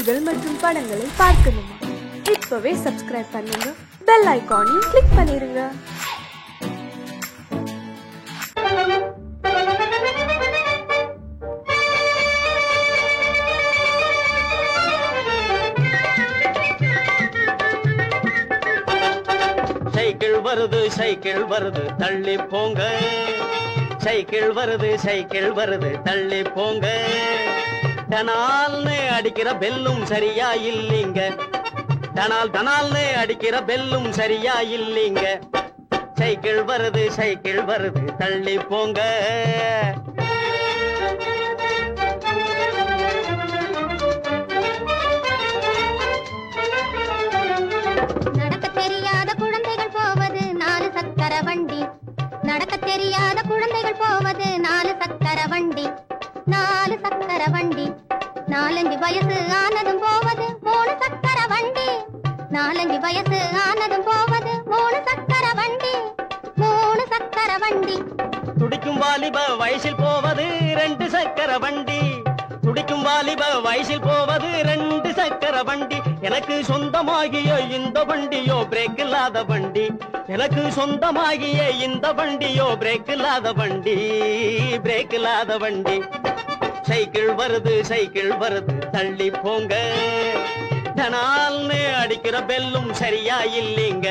பாடல்கள் மற்றும் படங்களை பார்க்கணுமா? இப்பவே சப்ஸ்கிரைப் பண்ணுங்க, பெல் ஐகானையும் கிளிக் பண்ணிருங்க. சைக்கிள் வருது தள்ளி போங்க, சைக்கிள் வருது தள்ளி போங்க. டனால்னு அடிக்கிற பெல்லும் சரியா இல்லீங்க, டனால்னு அடிக்கிற பெல்லும் சரியா இல்லீங்க. சைக்கிள் வருது தள்ளி போங்க. நடக்க தெரியாத குழந்தைகள் போவது 4 சக்கர வண்டி, 4 சக்கர வண்டி. 4-5 வயசு ஆனதும் போவது 3 சக்கர வண்டி, 4-5 வயசு ஆனதும் போவது 3 சக்கர வண்டி, 3 சக்கர வண்டி. துடிக்கும் வாலிப வயசில் போவது 2 சக்கர வண்டி, துடிக்கும் வாலிப வயசில் போவது 2 சக்கர வண்டி. எனக்கு சொந்தமாகிய இந்த வண்டியோ பிரேக் இல்லாத வண்டி, எனக்கு சொந்தமாகிய இந்த வண்டியோ பிரேக் இல்லாத வண்டி, பிரேக் இல்லாத வண்டி. சைக்கிள் வருது தள்ளி போங்க. டனால்னு அடிக்கிற பெல்லும் சரியா இல்லீங்க.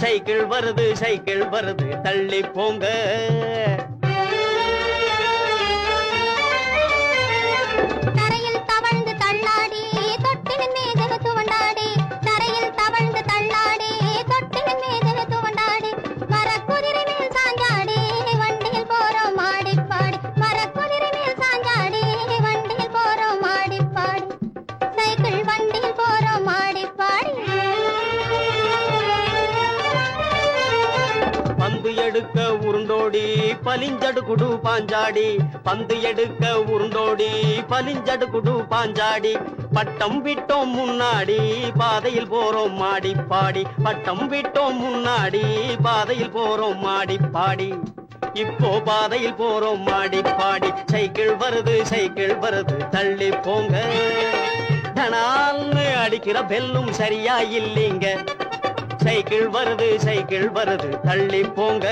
சைக்கிள் வருது தள்ளி போங்க. எடுக்க உருண்டோடி பலிஞ்சடு குடு பாஞ்சாடி, பந்து எடுக்க உருண்டோடி பலிஞ்சடு குடு பாஞ்சாடி. பட்டம் விட்டோம் முன்னாடி பாதையில் போறோம் மாடி பாடி, பட்டம் விட்டோம் முன்னாடி பாதையில் போறோம் மாடி பாடி. இப்போ பாதையில் போறோம் மாடி பாடி. சைக்கிள் வருது தள்ளி போங்க. டனால்னு அடிக்கிற பெல்லும் சரியா இல்லீங்க. சைக்கிள் வருது தள்ளி போங்க.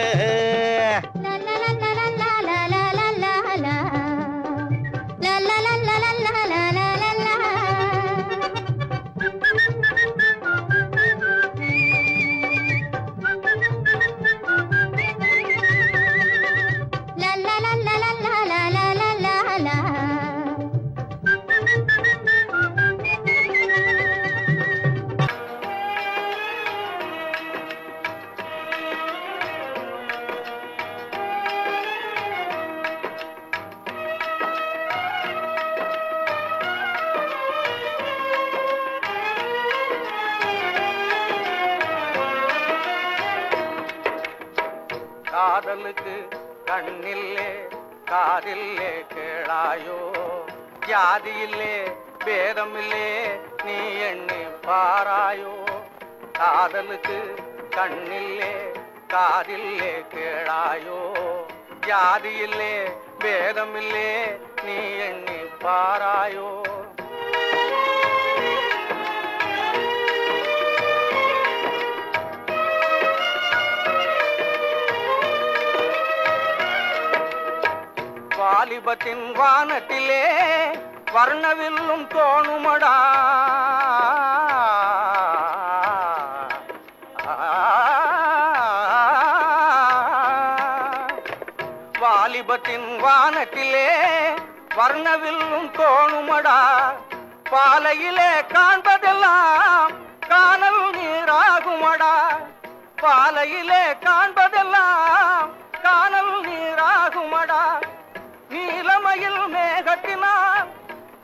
காதலுக்கு கண்ணில்லே காதில்லே கேளாயோ, ஜாதியில்லே பேதமில்லே நீ எண்ணி பாராயோ. காதலுக்கு கண்ணில்லே காதில்லே கேளாயோ, ஜாதியில்லே பேதமில்லே நீ எண்ணி பாராயோ. வாலிபத்தின் வானத்திலே வர்ணவில்லும் தோணுமடா, வாலிபத்தின் வானத்திலே வர்ணவில்லும் தோணுமடா. பாலையிலே காண்பதெல்லாம் காணல் நீராகுமடா, பாலையிலே காண்பதெல்லாம் காணல் நீராகுமடா. நீலமயில் மேகத்தினால்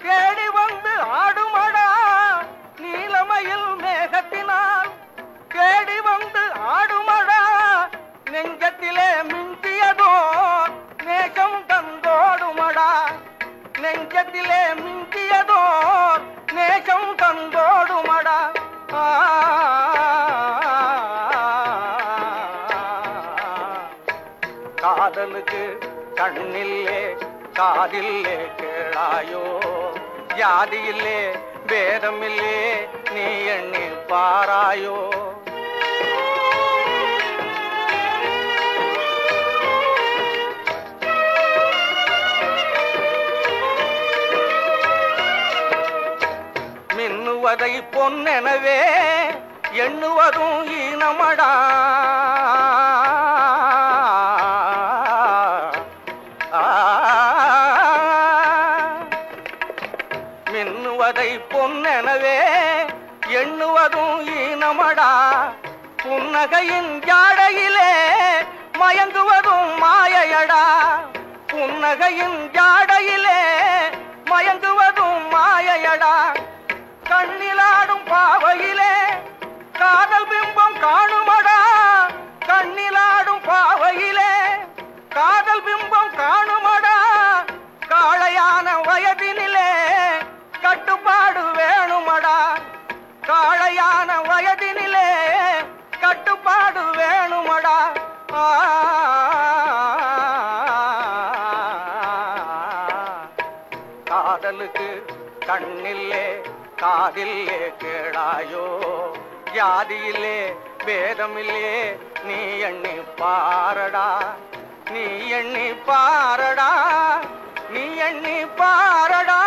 தேடி வந்து ஆடுமடா, நீலமயில் மேகத்தினால் தேடி வந்து ஆடுமடா. நெஞ்சத்திலே மிஞ்சியதோ நேசம் தந்தோடுமடா, நெஞ்சத்திலே மிஞ்சியதோ நேசம் தந்தோடுமடா. காதலுக்கு கண்ணில்லே காதில்லே கேளாயோ, ஜாதியில்லே பேதமில்லே நீ எண்ணி பாராயோ. மின்னுவதை பொன்னெனவே எண்ணுவதும் ஈனமடா. மின்னுவதை பொன்னெனவே எண்ணுவதும் ஈனமடா. புன்னகையின் ஜாடையிலே மயங்குவதும் மாயையடா. புன்னகையின் ஜாடையிலே மயங்குவதும் மாயையடா. கண்ணிலாடும் பாவையிலே காதல் பிம்பம் காணுமடா. கண்ணிலாடும் பாவையிலே காதல் பிம்பம் காணுமடா. காளையான வயதினிலே கட்டுப்பாடு வேணுமடா. காளையான வயதினிலே கட்டுப்பாடு வேணுமடா. காதலுக்கு கண்ணில்லே காதில்லே கேளாயோ. ஜாதியிலே பேதமில்லே நீ எண்ணி பாரடா. நீ எண்ணி பாரடா. நீ எண்ணி பாரடா.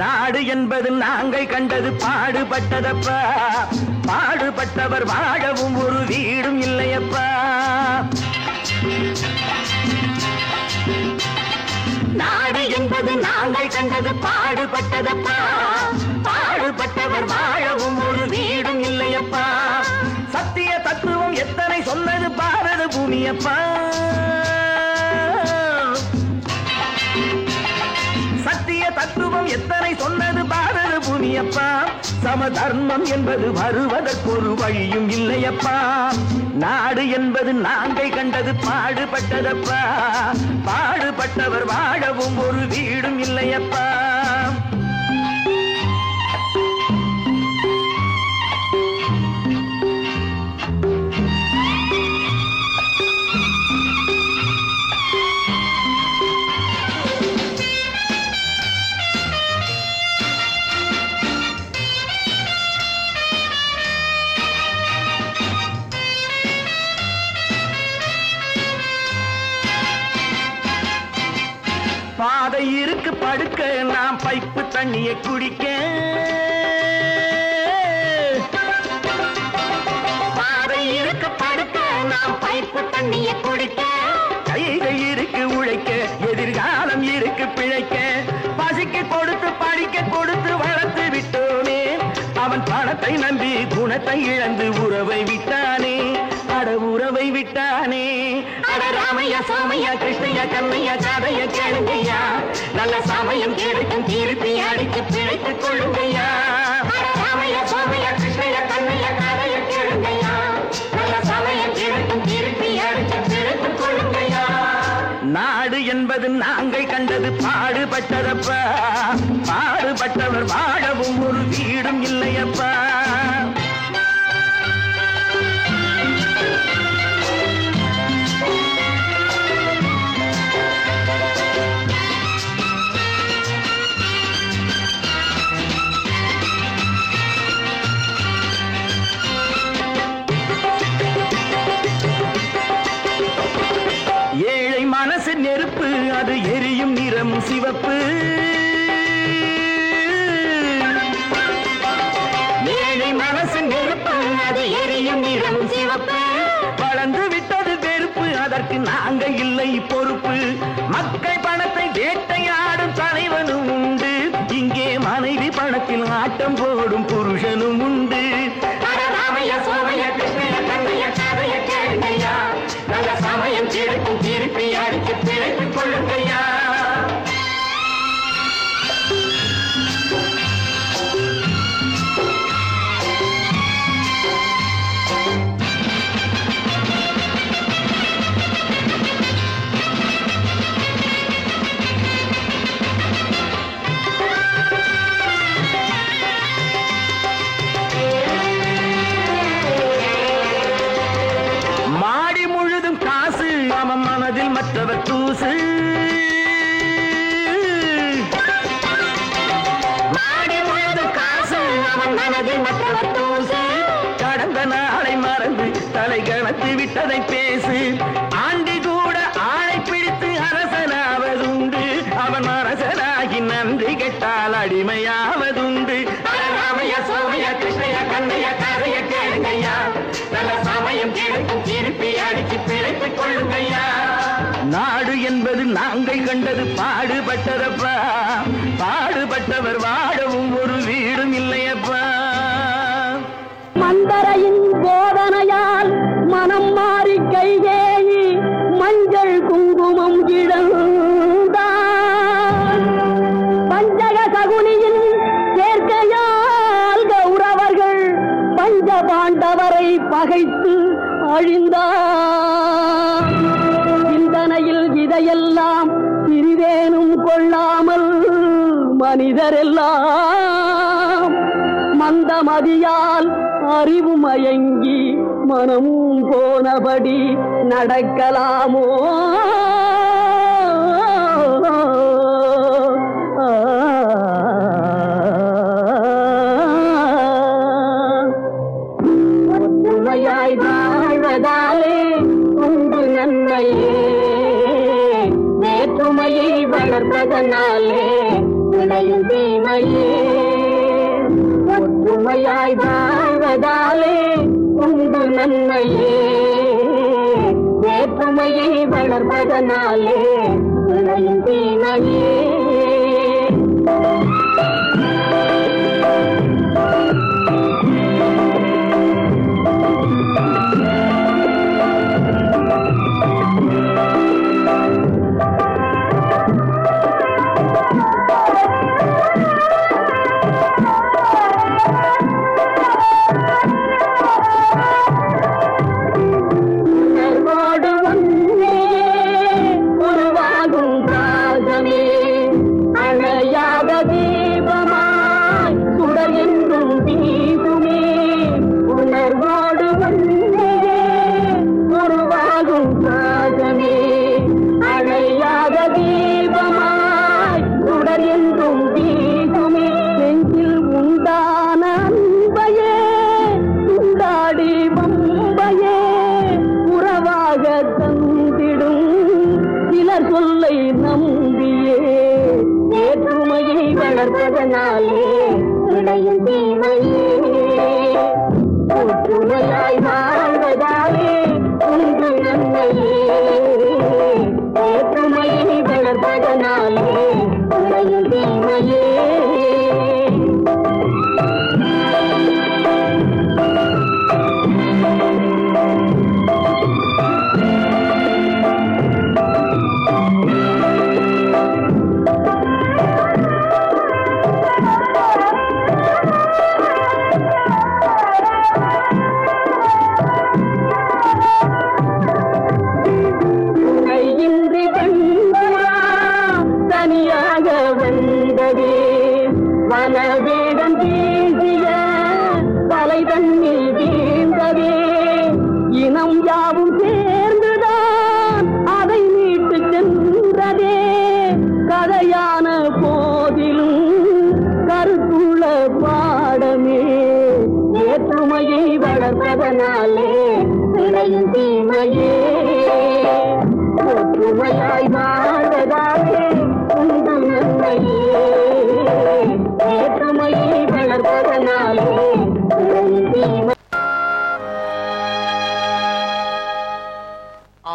நாடு என்பது நாங்கள் கண்டது பாடுபட்டதப்பா. பாடுபட்டவர் வாழவும் ஒரு வீடும் இல்லையப்பா. நாடு என்பது நாங்கள் கண்டது பாடுபட்டதப்பா. பாடுபட்டவர் வாழவும் ஒரு வீடும் இல்லையப்பா. சத்திய தத்துவம் எத்தனை சொன்னது பாரத பூமியப்பா. சத்திய தத்துவம் எத்தனை சொன்னது பாரத பூமியப்பா. சமதர்மம் என்பது வருவதற்கொரு வழியும் இல்லையப்பா. நாடு என்பது நாங்கள் கண்டது பாடுபட்டதப்பா. பாடுபட்டவர் வாழவும் ஒரு வீடும் இல்லையப்பா. பாதை இருக்கு படுக்க நாம் பைப்பு தண்ணியை குடிக்க. பாதை இருக்கு படுக்க நாம் பைப்பு தண்ணியை குடிக்க. கைகள் இருக்கு உழைக்க எதிர்காலம் இருக்கு பிழைக்க. பசிக்கு கொடுத்து படிக்க கொடுத்து வளர்த்து விட்டோனே. அவன் பணத்தை நம்பி குணத்தை இழந்து உறவை விட்டானே. அட உறவை விட்டானே. அட ராமையா சோமையா கிருஷ்ணையா கண்ணையா காதைய கேளுங்கய்யா. நல்ல சமயம் கிடைக்கும் திருப்பி அடித்து பிழைத்துக் கொள்ளுங்கய்யா. ராமையா சோமையா கிருஷ்ணையா கண்ணையா காதைய கேளுங்கய்யா. நல்ல சமயம் கிடைக்கும் திருப்பி அடித்து பிழைத்துக் கொள்ளுங்கய்யா. நாடு என்பது நாங்கள் கண்டது பாடுபட்டதப்பா. பாடுபட்டவர் வாழவும் ஒரு வீடும் இல்லையப்பா. ஏழை மனசு நெருப்பு அது எரியும் நிறம் சிவப்பு. ஏழை மனசு நெருப்பு அது எரியும் நிறம் சிவப்பு. வளர்ந்து விட்டது வெறுப்பு அதற்கு நாங்கள் இல்லை பொறுப்பு. மக்கள் பணத்தை வேட்டையாடும் தலைவனும் உண்டு. இங்கே மனைவி பணத்தில் ஆட்டம் போடும் புருஷனும் உண்டு. ராமையா சோமையா கிருஷ்ணையா கண்ணையா காதைய கேளுங்கய்யா. நல்ல சமயம் கிடைக்கும் திருப்பி அடித்து பிழைத்துக் கொள்ளுங்கய்யா. பிடித்ததை பேசு. ஆண்டி கூட ஆளை பிடித்து அரசனாவதுண்டு. அவன் அரசனாகி நன்றி கெட்டால் அடிமையாவதுண்டு. ராமைய சோமைய கிருஷ்ணைய கண்ணைய கதைய கேளுங்கய்யா. நல்ல சமயம் கேட்கும் திருப்பி அடிச்சு பிழைத்துக் கொள்ளுங்கய்யா. நாடு என்பது நாங்கள் கண்டது பாடுபட்டதப்பா. பாடுபட்டவர் வாழவும் ஒரு வீடும் இல்லையப்பா. மந்தரையின் போதனையால் மனம் மாறி கைகேயி மஞ்சள் குங்குமம் இழந்தான். பஞ்சக சகுனியின் சேர்க்கையால் கௌரவர்கள் பஞ்ச பாண்டவரை பகைத்து அழிந்தார். சிந்தனையில் இதையெல்லாம் சிறிதேனும் கொள்ளாமல் மனிதரெல்லாம் மந்தமதியால் அறிவு மயங்கி மனமும் போனபடி நடக்கலாமோ? ஒற்றுமையாய் வாழ்வதாலே உண்டு நன்மையே, வேற்றுமையை வளர்ப்பதனாலே விளையும் தீமையே. ஒற்றுமையாய் வாழ்வதாலே உண்டு நன்மையே, வேற்றுமையை வளர்ப்பதனாலே விளையும் தீமையே.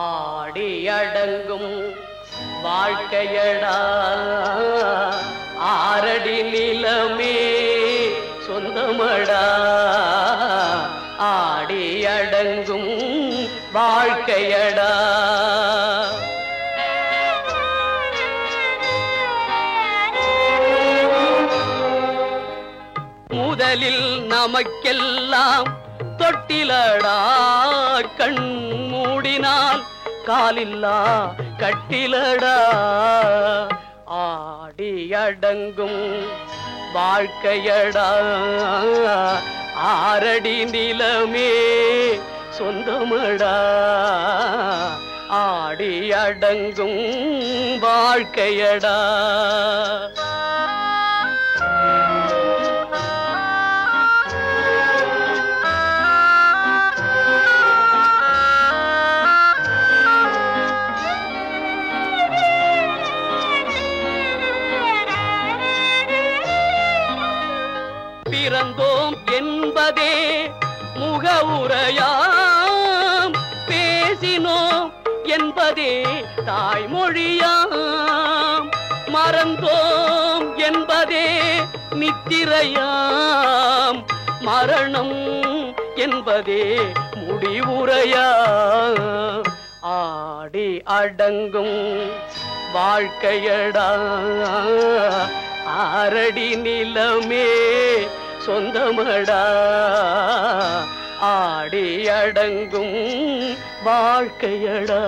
ஆடியடங்கும் வாழ்க்கையடா ஆரடி நிலமே சொந்தமடா. ஆடியடங்கும் வாழ்க்கையடா முதலில் நமக்கெல்லாம் தொட்டிலடா கண் மூடினால் காலில்லா கட்டிலடா. ஆடியடங்கும் வாழ்க்கையடா ஆரடி நிலமே சொந்தமடா. ஆடியடங்கும் வாழ்க்கையடா என்பதே முகவுரையாம், பேசினோம் என்பதே தாய்மொழியாம், மறந்தோம் என்பதே நித்திரையாம், மரணம் என்பதே முடிவுரையாம். ஆடி அடங்கும் வாழ்க்கையடா ஆரடி நிலமே சொந்தமடா, ஆடி அடங்கும் வாழ்க்கையடா.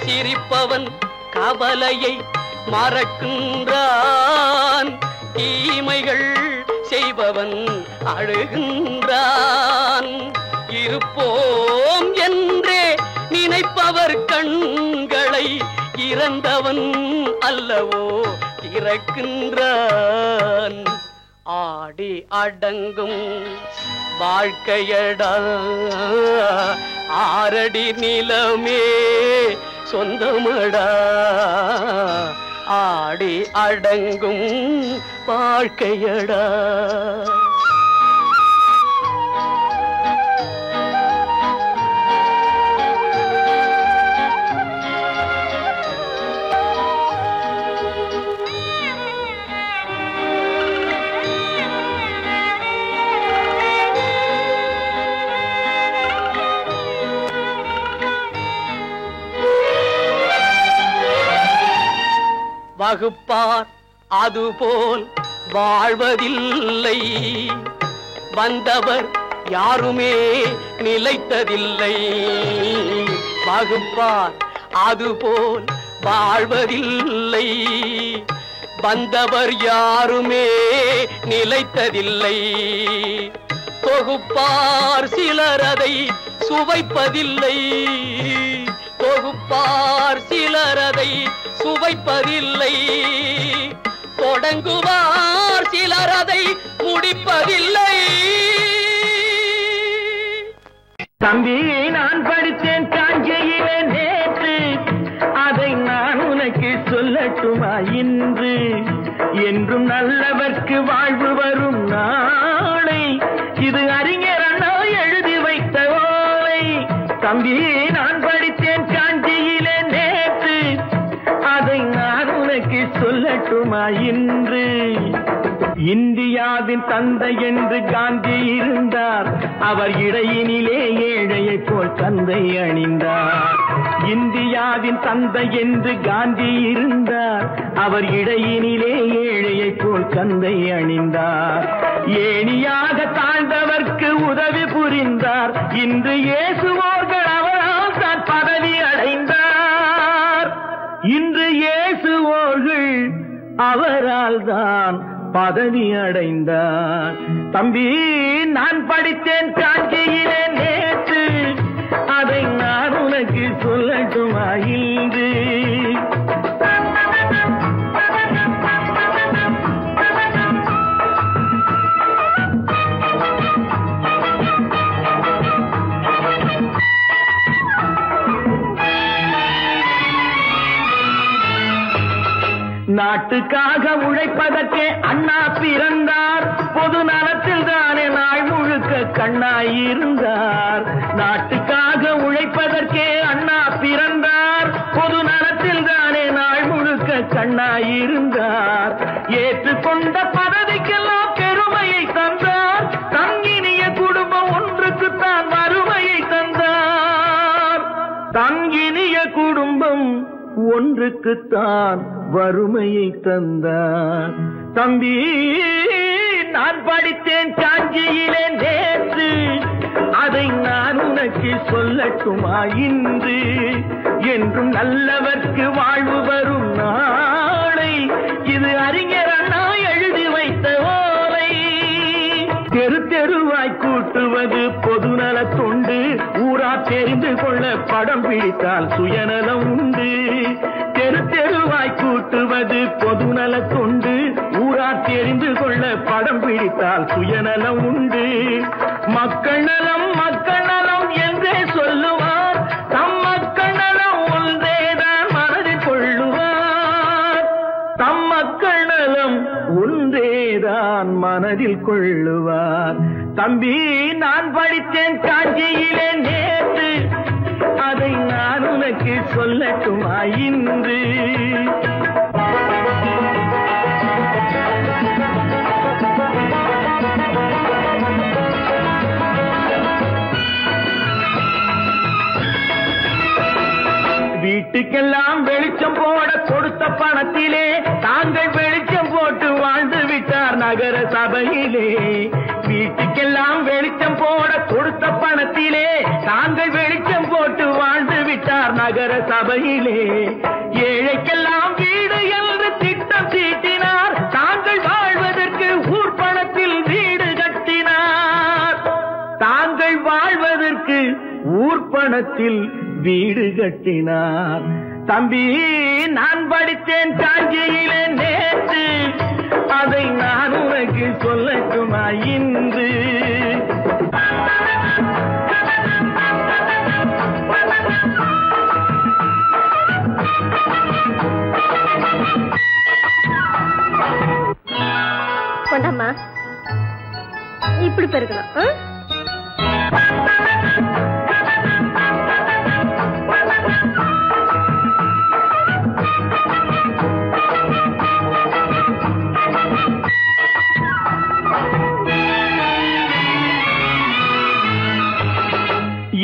சிரிப்பவன் கவலையை மறக்கின்றான், தீமைகள் செய்பவன் அழுகின்றான். இருப்போம் என்றே நினைப்பவர் கண்களை இறந்தவன் அல்லவோ திறக்கின்றான். ஆடி அடங்கும் வாழ்க்கையடா ஆரடி நிலமே சொந்தமடா, ஆடி அடங்கும் வாழ்க்கையடா. வகுப்பார் அதுபோல் வாழ்வதில்லை, வந்தவர் யாருமே நிலைத்ததில்லை. வகுப்பார் அதுபோல் வாழ்வதில்லை, வந்தவர் யாருமே நிலைத்ததில்லை. தொகுப்பார் சிலர் அதை சுவைப்பதில்லை, தொகுப்பார் சிலர் அதை சுவைப்பதில்லை. தொடங்குவார் சிலர் அதை முடிப்பதில்லை. தம்பி, நான் படித்தேன் காஞ்சியிலே நேற்று, அதை நான் உனக்கு சொல்லட்டுமா இன்று? என்றும் நல்லவர்க்கு வாழ்வு வரும் நாளை, இது அறிஞர் அண்ணா எழுதி வைத்த ஓலை. தம்பி, நான் படித்தேன் காஞ்சியிலே நேற்று, அதை நான் உனக்கு சொல்லட்டுமா இன்று? இந்தியாவின் தந்தை என்று காந்தி இருந்தார், அவர் இடையினிலே ஏழையை போல் தந்தை அணிந்தார். இந்தியாவின் தந்தை என்று காந்தி இருந்தார், அவர் இடையினிலே ஏழையை போல் தந்தை அணிந்தார். ஏணியாக தாழ்ந்தவர்க்கு உதவி புரிந்தார், இன்று இயேசுவோர்கள் அவரால் தான் பதவி அடைந்தார். இன்று இயேசுவோர்கள் அவரால் தான் பதவி அடைந்தார். தம்பி, நான் படித்தேன் காஞ்சியிலே நேற்று, அதை நான் உனக்கு சொல்லட்டுமா இன்று? நாட்டுக்காக உழைப்பதற்கே அண்ணா பிறந்தார், பொது நலத்தில் தானே நாள் முழுக்க கண்ணாயிருந்தார். நாட்டுக்காக உழைப்பதற்கே அண்ணா பிறந்தார், பொது நலத்தில் தானே நாள் முழுக்க கண்ணாயிருந்தார். ஏற்றுக்கொண்ட பதவிக்கெல்லாம் பெருமையை தந்தார், தங்கினிய குடும்பம் ஒன்றுக்குத்தான் வறுமையை தந்தார். தங்கினிய குடும்பம் ஒன்றுக்குத்தான் வறுமையை தந்தார். தம்பி, நான் படித்தேன் காஞ்சியிலே நேற்று, அதை நான் உனக்கு சொல்லட்டுமா இன்று? என்றும் நல்லவர்க்கு வாழ்வு வரும் நாளை, இது அறிஞர் அண்ணா எழுதி வைத்த ஓலை. தெரு தெருவாய் கூட்டுவது பொதுநல தொண்டு, ஊரா தெரிந்து கொள்ள படம் பிடித்தால் சுயநலம் உண்டு. தெரு தெருவாய் கூட்டுவது பொதுநல தொண்டு, ஊரார் தெரிந்து கொள்ள படம் பிடித்தால் சுயநலம் உண்டு. மக்கள் நலம் என்றே சொல்லுவார், தம் மக்கள் நலம் ஒன்றேதான் மனதில் கொள்ளுவார். தம் மக்கள் நலம் ஒன்றேதான் மனதில் கொள்ளுவார். தம்பி, நான் படித்தேன் காஞ்சியிலே நேற்று, அதை நான் உனக்கு சொல்லட்டுமா இன்று? வீட்டுக்கெல்லாம் வெளிச்சம் போட கொடுத்த பணத்திலே தாங்கள் வெளிச்சம் போட்டு வாழ்ந்து விட்டார் நகர சபையிலே. வீட்டுக்கெல்லாம் வெளிச்சம் போட கொடுத்த பணத்திலே தாங்கள் வெளிச்சம் போட்டு வாழ்ந்து விட்டார் நகர சபையிலே. ஏழைக்கெல்லாம் வீடு என்று திட்டம் தீட்டினார், தாங்கள் வாழ்வதற்கு ஊர் பணத்தில் வீடு கட்டினார். தாங்கள் வாழ்வதற்கு ஊர் பணத்தில் வீடு கட்டினார். தம்பி, நான் படித்தேன் காஞ்சியிலே நேற்று, அதை நான் உனக்கு சொல்லட்டுமா இன்று? கொண்டாமா, இப்படி பெருக்கலாம்.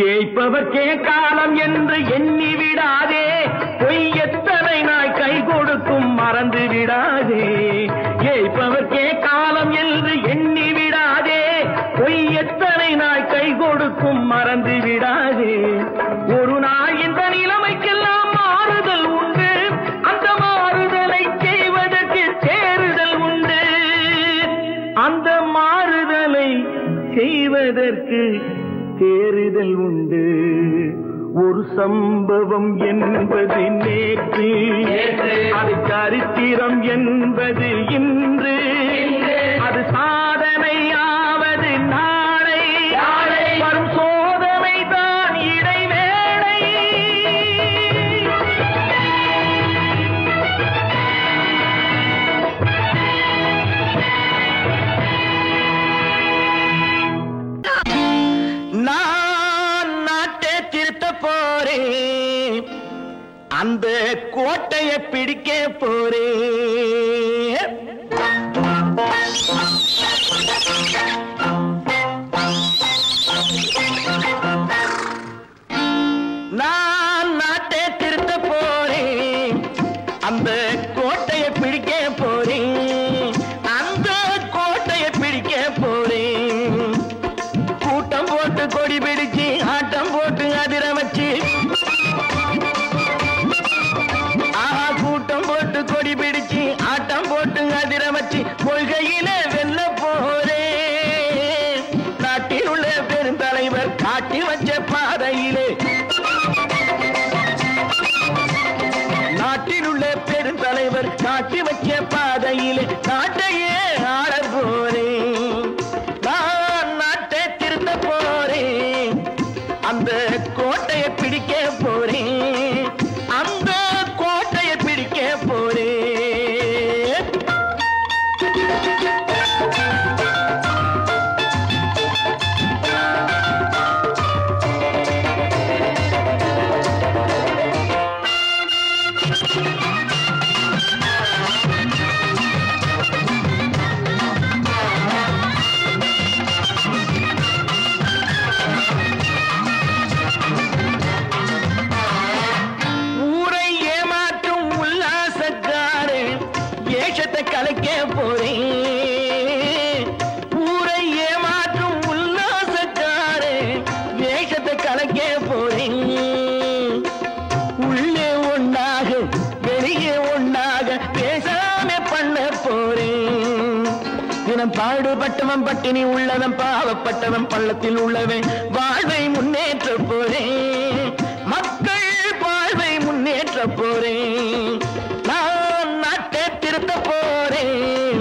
ஏய்ப்பவர்க்கே காலம் என்று எண்ணி விடாதே, பொய் எத்தனை நாய் கை கொடுக்கும் மறந்து விடாதே. ஏய்ப்பவர்க்கே காலம் என்று எண்ணி விடாதே, பொய் எத்தனை நாய் கை கொடுக்கும் மறந்து விடாதே. ஒரு நாள் இந்த நிலைமைக்கெல்லாம் மாறுதல் உண்டு, அந்த மாறுதலை செய்வதற்கு தேறுதல் உண்டு. அந்த மாறுதலை செய்வதற்கு தேறுதல் உண்டு. ஒரு சம்பவம் என்பது நேற்று, அது சரித்திரம் என்பது இன்று, அது சாதனையாவது நாளை, வரும் சோதனை தான் இடைவேளை. நான் நாட்டை திருத்த போறேன், அந்த கோட்டையை பிடிக்க போறேன். நான் நாட்டை திருத்த போறேன், அந்த கோட்டையை பிடிக்க போறேன், அந்த கோட்டையை பிடிக்க போறேன். கூட்டம் போட்டு கொடி பிடிச்சு ஆட்டம் போட்டு அதிர வச்சு, கூட்டம் போட்டு கொடி பிடிச்சு ஆட்டம் போட்டு அதிர வச்சு கொள்கையில வெல்ல போறேன். நாட்டில் உள்ள பெருந்தலைவர் காட்டி வச்ச பாதையிலே, நாட்டில் உள்ள பெருந்தலைவர் காட்டி வச்ச பாதையிலே நாட்டையே ஆள போறேன். நான் நாட்டை திருத்த போறேன், அந்த கோட்டையை பிடிக்க போறேன், அந்த கோட்டையை பிடிக்க போறேன். ஊரை ஏமாற்றும் உல்லாசக்காரன் ஏஷத்தை கலைக்க போறேன். ஊரை ஏமாற்றும் உல்லாசக்காரன் வேஷத்தை கலைக்க போறேன். உள்ளே ஒன்றாக வெளியே ஒன்றாக பேசாம பண்ண போறேன். தினம் பாடுபட்டவன் பட்டினி உள்ளவன் பாவப்பட்டவன் பள்ளத்தில் உள்ளவன் வாழ்வை முன்னேற்ற போறேன். மக்கள் வாழ்வை முன்னேற்ற போறேன். நான் நாட்டை திருத்த போறேன்,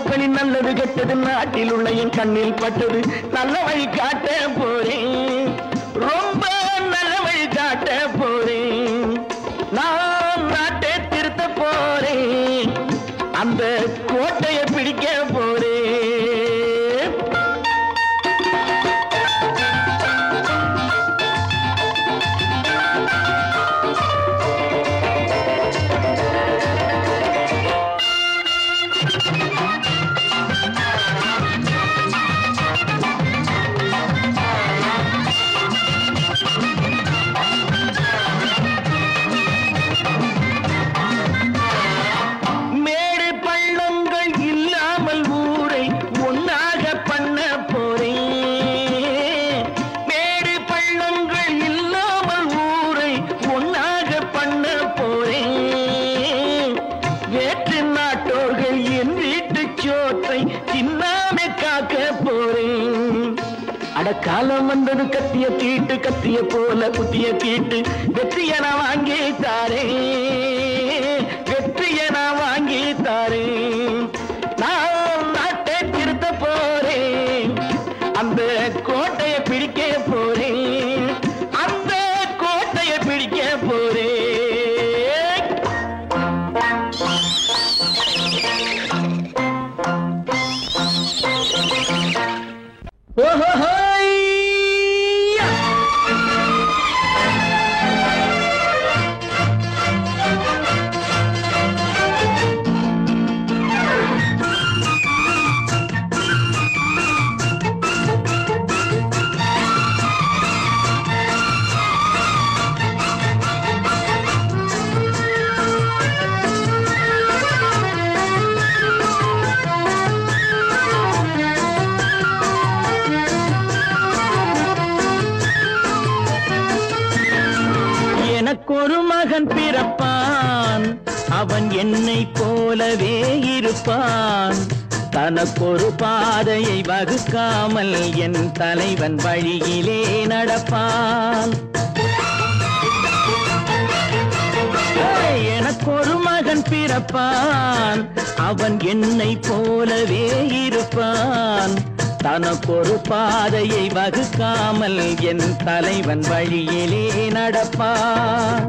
மக்களின் நல்லது கெட்டது நாட்டில் உள்ள என் கண்ணில் பட்டது. நல்ல வழி காட்ட போறேன், ரொம்ப நல்ல வழி காட்ட போறேன். நான் நாட்டை திருத்த போறேன், அந்த கோட்டையை பிடிக்க போறேன். காலம் வந்தது கத்திய தீட்டு, கத்திய போல குத்திய தீட்டு. வெற்றிய நான் வாங்கி தாரே, வெற்றிய நான் வாங்கி தாரே. நான் நாட்டை திருத்த போறேன், அந்த கோட்டையை பிடிக்க போறேன், அந்த கோட்டையை பிடிக்க போறேன். ஓஹோ, ஒரு மகன் பிறப்பான், அவன் என்னை போலவே இருப்பான். தனக்கொரு பாதையை வகுக்காமல் என் தலைவன் வழியிலே நடப்பான். எனக்கொரு மகன் பிறப்பான், அவன் என்னை போலவே இருப்பான். தனக்கொரு பாதையை வகுக்காமல் என் தலைவன் வழியிலே நடப்பான்.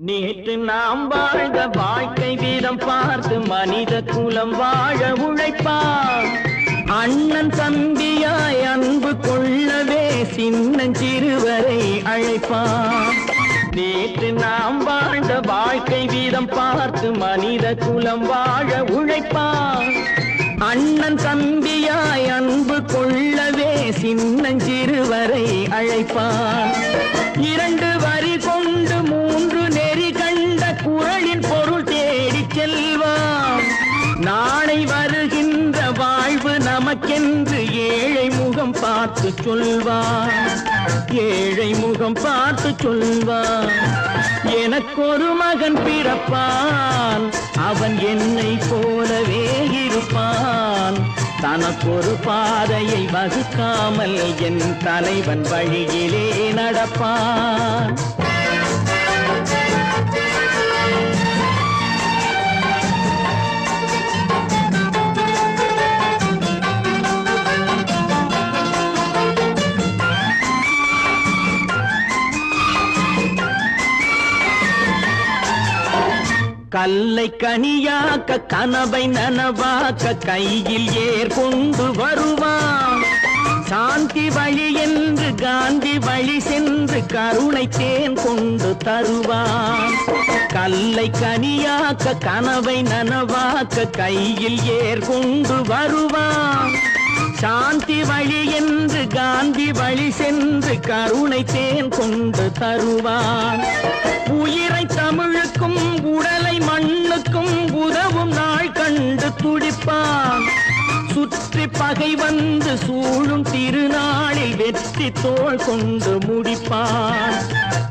நேற்று நாம் வாழ்ந்த வாழ்க்கை வீதம் பார்த்து மனித குலம் வாழ உழைப்பான். அண்ணன் தம்பியாய் அன்பு கொள்ளவே சின்னஞ்சிறுவரை அழைப்பான். நேற்று நாம் வாழ்ந்த வாழ்க்கை வீதம் பார்த்து மனித குலம் வாழ உழைப்பான். அண்ணன் தம்பியாய் அன்பு கொள்ளவே சின்னஞ்சிறுவரை அழைப்பான். இரண்டு வரி கொண்டு மூன்று நெறி கண்ட குறளின் பொருள் தேடி செல்வான். நாளை வருகின்ற வாழ்வு நமக்கென்று ஏழை முகம் பார்த்து சொல்வான், ஏழை முகம் பார்த்து சொல்வான். எனக்கொரு மகன் பிறப்பான், அவன் என்னை போலவே இருப்பான். தனக்கொரு பாதையை வகுக்காமல் என் தலைவன் வழியிலே நடப்பான். கல்லை கனியாக்க கனவை நனவாக்க கையில் ஏற்கொண்டு வருவான். சாந்தி வழி என்று காந்தி வழி சென்று கருணை தேன் கொண்டு தருவான். கல்லை கனியாக்க கனவை நனவாக்க கையில் ஏற்கொண்டு வருவான். சாந்தி வழி என்று காந்தி வழி சென்று கருணை தேன் கொண்டு தருவான். உயிரை தமிழுக்கும் உடலை மண்ணுக்கும் உதவும் நாள் கண்டு துடிப்பான். சுற்றி பகை வந்து சூழும் திருநாளில் வெற்றி தோள் கொண்டு முடிப்பான்,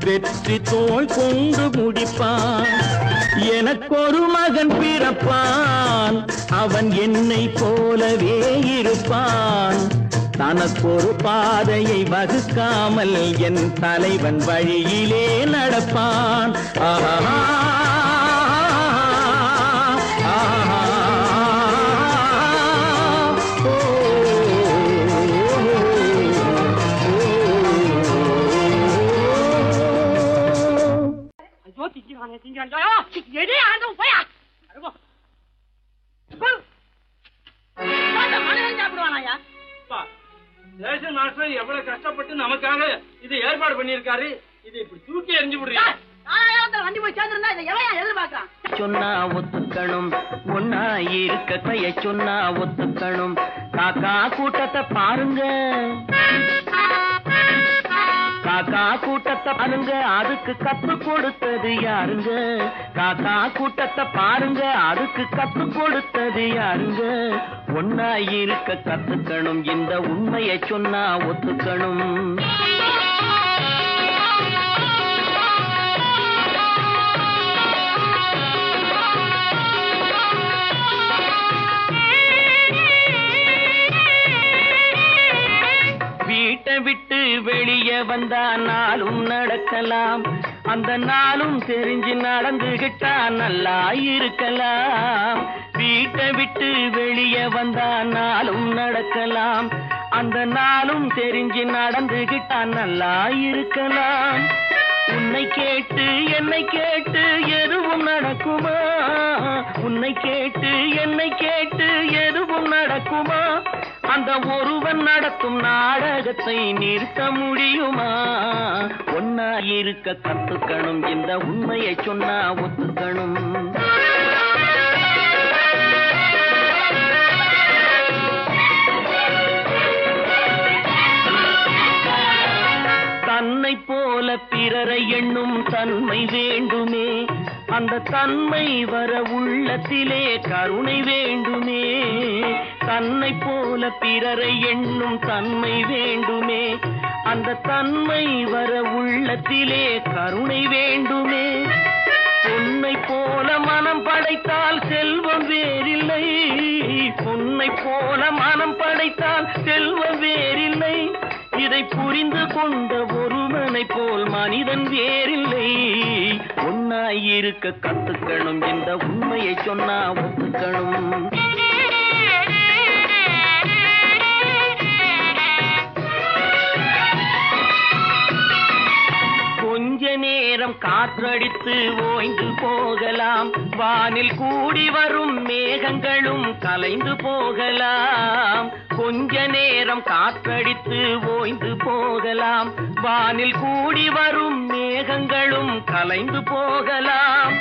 வெற்றி தோள் கொண்டு முடிப்பான். எனக்கொரு மகன் பிறப்பான், அவன் என்னை போலவே இருப்பான். தனக்கொரு பாதையை வகுக்காமல் என் தலைவன் வழியிலே நடப்பான். ஆஹா எவ்வளவு கஷ்டப்பட்டு நமக்காக இது ஏற்பாடு பண்ணிருக்காரு. இது இப்படி தூக்கி எறிஞ்சு விடுறீங்க. சொன்னா ஒத்துக்கணும், ஒன்னா இருக்க கைய சொன்னா ஒத்துக்கணும். காக்கா கூட்டத்தை பாருங்க, காக்கா கூட்டத்தை பாருங்க, அதுக்கு கத்து கொடுத்தது யாருங்க? காக்கா கூட்டத்தை பாருங்க, அதுக்கு கத்து கொடுத்தது யாருங்க? ஒன்னா இருக்க கத்துக்கணும், இந்த உண்மையை சொன்னா ஒத்துக்கணும். வீட்டை விட்டு வெளியே வந்தா நாளும் நடக்கலாம், அந்த நாளும் தெரிஞ்சு நடந்துகிட்டா நல்லா இருக்கலாம். வீட்டை விட்டு வெளியே வந்தா நாளும் நடக்கலாம், அந்த நாளும் தெரிஞ்சு நடந்துகிட்டா நல்லா இருக்கலாம். உன்னை கேட்டு என்னை கேட்டு எதுவும் நடக்குமா? உன்னை கேட்டு என்னை கேட்டு எதுவும் நடக்குமா? அந்த ஒருவன் நடத்தும் நாடகத்தை நிறுத்த முடியுமா? ஒன்னா இருக்க கத்துக்கணும், இந்த உண்மையை சொன்னா ஒத்துக்கணும். தன்னை போல பிறரை எண்ணும் தன்மை வேண்டுமே, அந்த தன்மை வர உள்ளத்திலே கருணை வேண்டுமே. தன்னை போல பிறரை எண்ணும் தன்மை வேண்டுமே, அந்த தன்மை வர உள்ளத்திலே கருணை வேண்டுமே. பொன்னை போல மனம் படைத்தால் செல்வம் வேறில்லை, பொன்னை போல மனம் படைத்தால் செல்வம் வேறில்லை. இதை புரிந்து கொண்ட ஒருவனை போல் மனிதன் வேறில்லை. ஒன்னாய் இருக்க கத்துக்கணும், இந்த உண்மையை சொன்னா ஒத்துக்கணும். கொஞ்ச நேரம் காற்றடித்து ஓய்ந்து போகலாம், வானில் கூடி வரும் மேகங்களும் கலைந்து போகலாம். கொஞ்ச நேரம் காற்றடித்து ஓய்ந்து போகலாம், வானில் கூடி வரும் மேகங்களும் கலைந்து போகலாம்.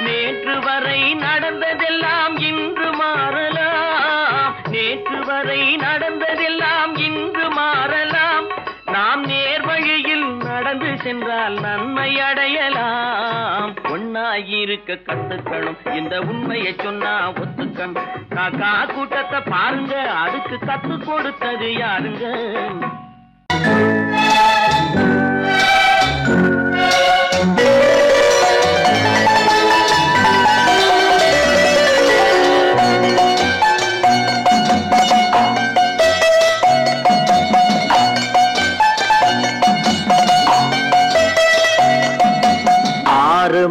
நேற்று வரை நடந்ததெல்லாம் இன்று மாறலாம், நேற்று வரை நடந்ததெல்லாம் இன்று மாறலாம். நாம் நேர்வழியில் நடந்து சென்றால் நன்மை அடையலாம். ஒன்னாயிருக்க கத்துக்கணும், இந்த உண்மையை சொன்னா ஒத்துக்கணும். காக்கா கூட்டத்தை பாருங்க, அதுக்கு கத்து கொடுத்தது யாருங்க?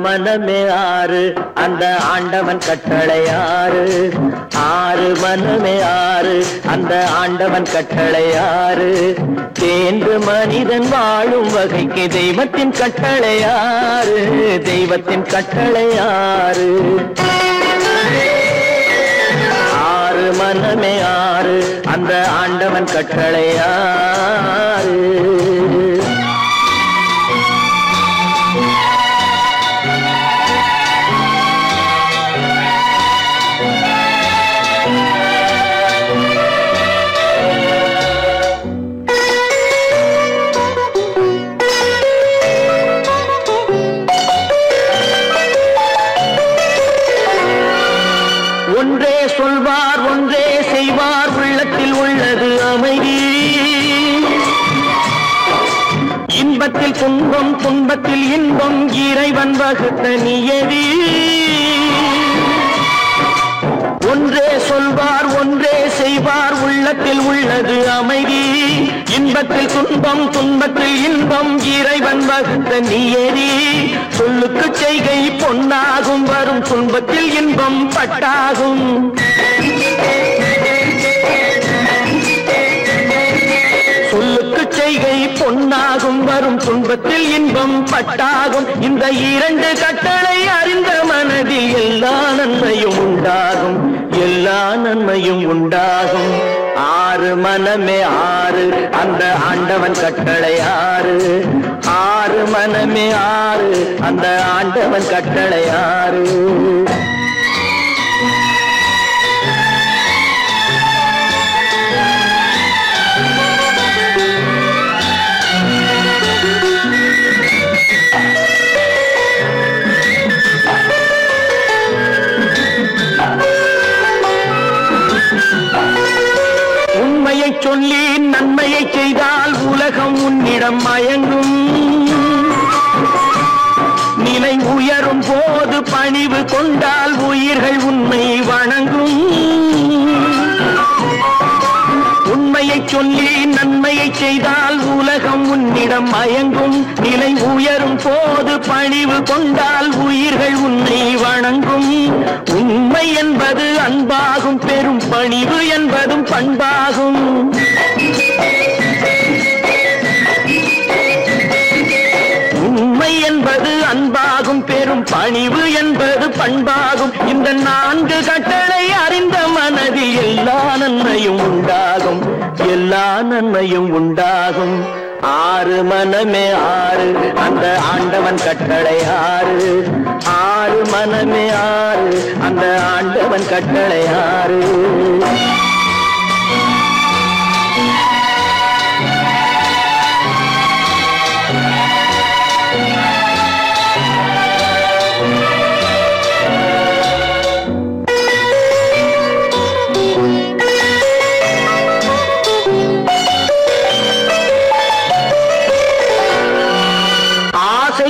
மனமே ஆறு, அந்த ஆண்டவன் கட்டளை ஆறு. ஆறு மனமே ஆறு, அந்த ஆண்டவன் கட்டளை ஆறு. தேர்ந்து மனிதன் வாழும் வகைக்கு தெய்வத்தின் கட்டளை ஆறு, தெய்வத்தின் கட்டளை ஆறு. ஆறு மனமே ஆறு, அந்த ஆண்டவன் கட்டளை ஆறு. ஒன்றே சொல்வார், ஒன்றே செய்வார், உள்ளத்தில் உள்ளது அமைதி. இன்பத்தில் துன்பம் துன்பத்தில் இன்பம் இறைவன் வகுத்த நியதி. ஒன்றே சொல்வார் ஒன்றே செய்வார் உள்ளத்தில் உள்ளது அமைதி. இன்பத்தில் துன்பம் துன்பத்தில் இன்பம் இறைவன் வகுத்த நியதி. சொல்லுக்கு செய்கை பொன்னாகும் வரும் துன்பத்தில் இன்பம் பட்டாகும். சொல்லுக்கு செய்கை பொன்னாகும் வரும் துன்பத்தில் இன்பம் பட்டாகும். இந்த இரண்டு கட்டளை அறிந்த மனதில் எல்லா நன்மையும் உண்டாகும், எல்லா நன்மையும் உண்டாகும். ஆறு மனமே ஆறு அந்த ஆண்டவன் கட்டளை ஆறு. ஆறு மனமே ஆறு அந்த ஆண்டவன் கட்டளை ஆறு. உண்மையை சொல்லி நன்மையை செய்தால் உலகம் உன்னிடம் மயங்கும். நிலை உயரும் போது பணிவு கொண்டால் உயிர்கள் உன்னை வணங்கும். உண்மையை சொல்லி நன்மையை செய்தால் உலகம் உன்னிடம் மயங்கும். நிலை உயரும் போது பணிவு கொண்டால் உயிர்கள் உன்னை வணங்கும். உண்மை என்பது அன்பாகும், பெரும் பணிவு என்பதும் பண்பாகும். உண்மை என்பது அன்பாகும், பெரும் பணிவு என்பது பண்பாகும். இந்த நான்கு கட்டளை அறிந்த மனதில் எல்லா நன்மையும் உண்டாகும், எல்லா நன்மையும் உண்டாகும். ஆறு மனமே ஆறு அந்த ஆண்டவன் கட்டளை ஆறு. ஆறு மனமே ஆறு அந்த ஆண்டவன் கட்டளை ஆறு.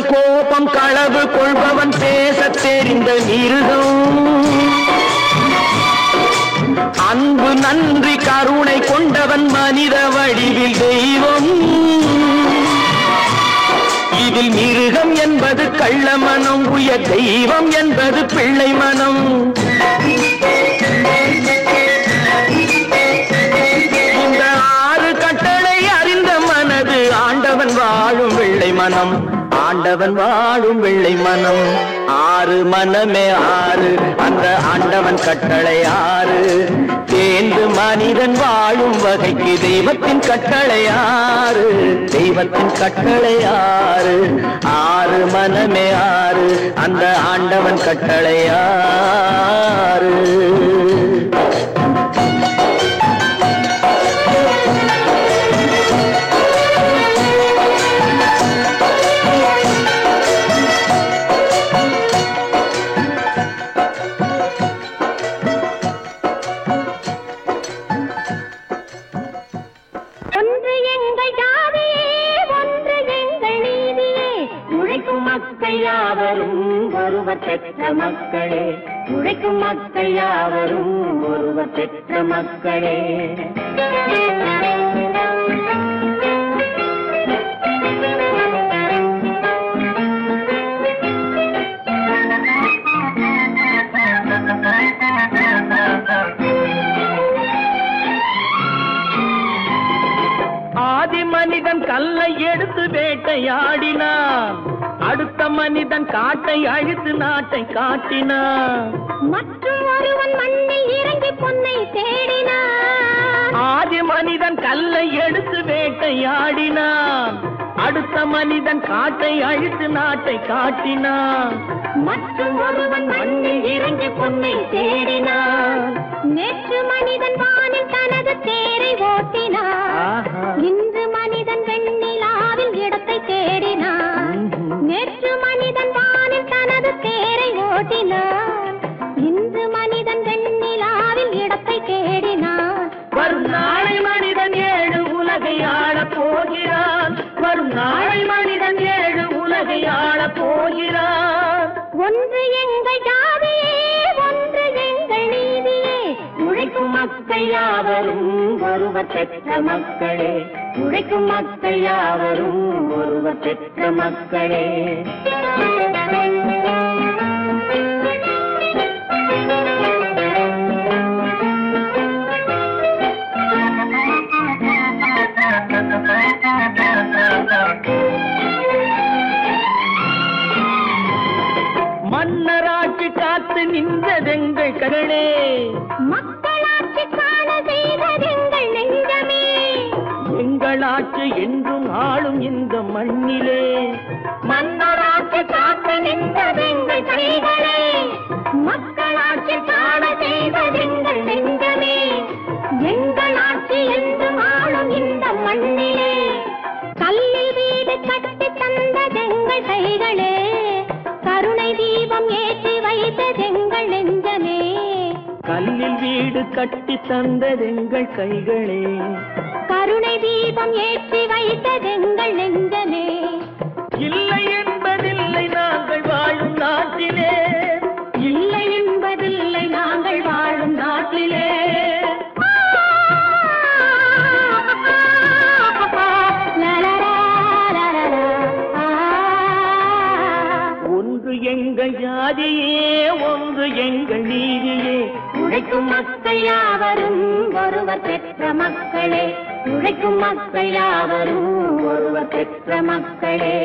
கோபம் களவு கொள்பவன் பேச தெரிந்த மிருகம். அன்பு நன்றி கருணை கொண்டவன் மனித வடிவில் தெய்வம். இதில் மிருகம் என்பது கள்ள மனம், உயர் தெய்வம் என்பது பிள்ளை மனம். இந்த ஆறு கட்டளை அறிந்த மனது ஆண்டவன் வாழும் வெள்ளை மனம், ஆண்டவன் வாழும் வெள்ளை மனம். ஆறு மனமே ஆறு அந்த ஆண்டவன் கட்டளை ஆறு. தேர்ந்து மனிதன் வாழும் வகைக்கு தெய்வத்தின் கட்டளை ஆறு, தெய்வத்தின் கட்டளை ஆறு. ஆறு மனமே ஆறு அந்த ஆண்டவன் கட்டளை ஆறு. பெற்ற மக்களே, உழைக்கும் மக்கள் யாவரும் ஒருவர் பெற்ற மக்களே. ஆதி மனிதன் கல்லை எடுத்து வேட்டையாடினான், அடுத்த மனிதன் காட்டை அழித்து நாட்டை காட்டினான். மற்றும் ஒருவன் மண்ணில் இறங்கி பொன்னை தேடினான். ஆதி மனிதன் கல்லை எடுத்து வேட்டையாடினான், அடுத்த மனிதன் காட்டை அழித்து நாட்டை காட்டினான். மற்றும் ஒருவன் மண்ணில் இறங்கி பொன்னை தேடினான். நேற்று மனிதன் வானில் தனது தேரை ஓட்டினான், இன்று மனிதன் வெண்ணிலாவில் இடத்தை தேடினான். நேற்று மனிதன் வானில் தனது தேரை ஓட்டினான், இன்று மனிதன் வெண்ணிலாவில் இடத்தை தேடினான். வரும் நாளை மனிதன் ஏழு உலகை ஆளப் போகிறான், வரும் நாளை மனிதன் ஒன்று எங்கள் ஜாதியே, ஒன்று எங்கள் நீதியே. உழைக்கும் மக்கள் யாவரும் ஒருவர் பெற்ற மக்களே. உழைக்கும் மக்கள் யாவரும் ஒருவர் பெற்ற மக்களே. மன்னராட்சி காத்து நின்றதெங்கள் கருணே, மக்களாட்சி காண செய்ததெங்கள் நெஞ்சமே. எங்களாட்சி என்றும் ஆளும் இந்த மண்ணிலே. மன்னராட்சி காத்து நின்றதெங்கள் கைகளே, மக்களாட்சி காண செய்ததெங்கள் நெஞ்சமே. எங்களாட்சி என்றும் ஆளும் இந்த மண்ணிலே. கல்லில் வீடு கட்டி தந்ததெங்கள் கைகளே, கருணை தீபம் ஏற்றி வைத்ததெங்கள் நெஞ்சமே. கல்லில் வீடு கட்டி தந்ததெங்கள் கைகளே, கருணை தீபம் ஏற்றி வைத்ததெங்கள் நெஞ்சமே. இல்லை என்பதில்லை நாங்கள் வாழும் நாட்டிலே. இல்லை என்பதில்லை நாங்கள் வாழும் நாட்டிலே. ஒன்று எங்கள் ஜாதியே, ஒன்று எங்கள் நீதியே. உழைக்கும் மக்கள் யாவரும் ஒருவர் பெற்ற மக்களே. உழைக்கும் மக்கள் யாவரும் ஒருவர் பெற்ற மக்களே.